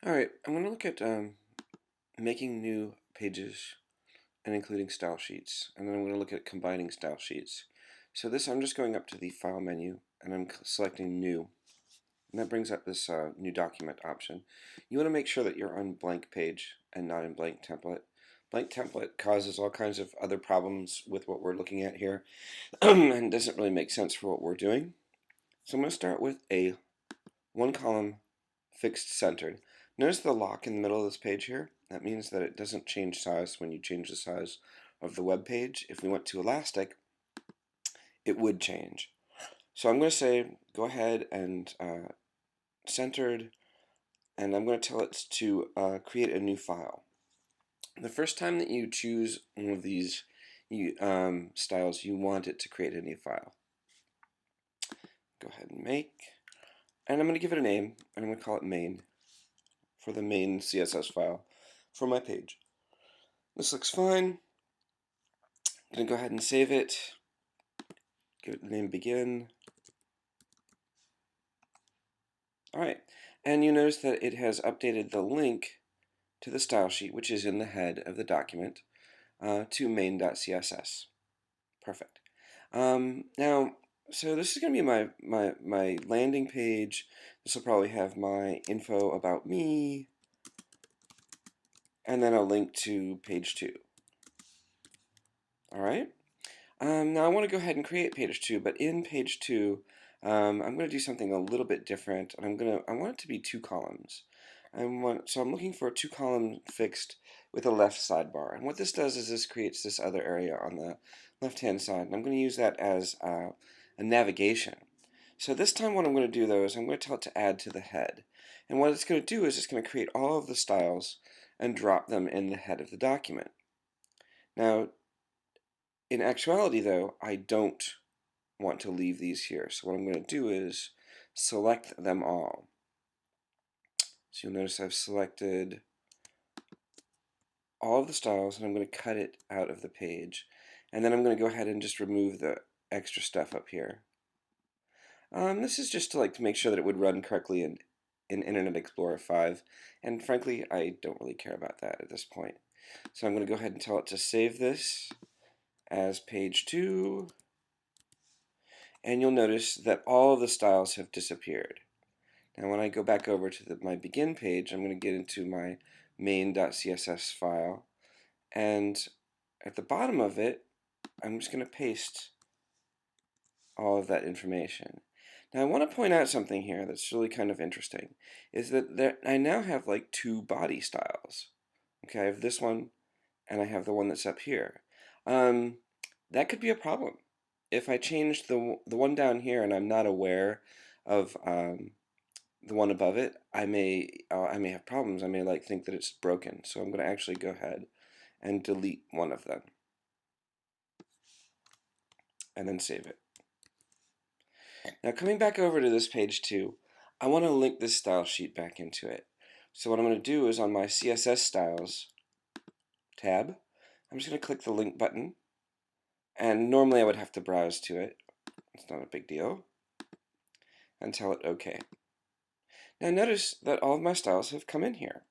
Alright, I'm going to look at making new pages and including style sheets, and then I'm going to look at combining style sheets. So I'm just going up to the File menu, and I'm selecting New, and that brings up this New Document option. You want to make sure that you're on blank page and not in blank template. Blank template causes all kinds of other problems with what we're looking at here, and doesn't really make sense for what we're doing. So I'm going to start with a one-column fixed centered. Notice the lock in the middle of this page here. That means that it doesn't change size when you change the size of the web page. If we went to elastic, it would change. So I'm going to say go ahead and centered, and I'm going to tell it to create a new file. The first time that you choose one of these styles, you want it to create a new file. Go ahead and make, and I'm going to give it a name, and I'm going to call it main for the main CSS file for my page. This looks fine. I'm going to go ahead and save it. Give it the name begin. Alright, and you notice that it has updated the link to the style sheet, which is in the head of the document, to main.css. Perfect. Now, so this is going to be my landing page. This will probably have my info about me, and then a link to page 2. Alright. Now I want to go ahead and create page 2, but in page 2, I'm going to do something a little bit different, and I want it to be 2 columns. So I'm looking for a 2-column fixed with a left sidebar. And what this does is this creates this other area on the left-hand side, and I'm going to use that as a navigation. So this time what I'm going to do though is I'm going to tell it to add to the head. And what it's going to do is it's going to create all of the styles and drop them in the head of the document. Now, in actuality though, I don't want to leave these here. So what I'm going to do is select them all. So you'll notice I've selected all of the styles, and I'm going to cut it out of the page. And then I'm going to go ahead and just remove the extra stuff up here. This is just to make sure that it would run correctly in Internet Explorer 5. And frankly, I don't really care about that at this point. So I'm going to go ahead and tell it to save this as page 2. And you'll notice that all of the styles have disappeared. Now when I go back over to my begin page, I'm going to get into my main.css file, and at the bottom of it, I'm just going to paste all of that information. Now I want to point out something here that's really kind of interesting, is that I now have 2 body styles. Okay, I have this one, and I have the one that's up here. That could be a problem. If I change the one down here and I'm not aware of the one above it, I may have problems. I may think that it's broken. So I'm going to actually go ahead and delete one of them, and then save it. Now coming back over to this page 2, I want to link this style sheet back into it. So what I'm going to do is on my CSS styles tab, I'm just going to click the link button, and normally I would have to browse to it. It's not a big deal, and tell it OK. Now notice that all of my styles have come in here.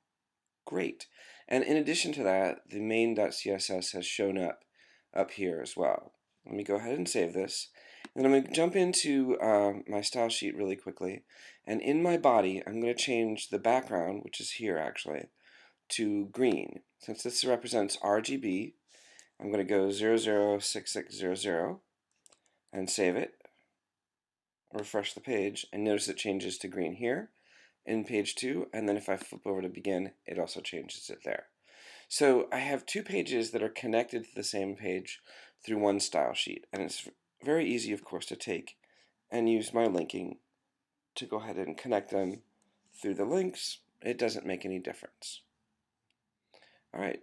Great. And in addition to that, the main.css has shown up here as well. Let me go ahead and save this. And then I'm going to jump into my style sheet really quickly. And in my body, I'm going to change the background, which is here actually, to green. Since this represents RGB, I'm going to go 006600 and save it. Refresh the page, and notice it changes to green here in page 2, and then if I flip over to begin, it also changes it there. So I have 2 pages that are connected to the same page through one style sheet, and it's very easy, of course, to take and use my linking to go ahead and connect them through the links. It doesn't make any difference. All right.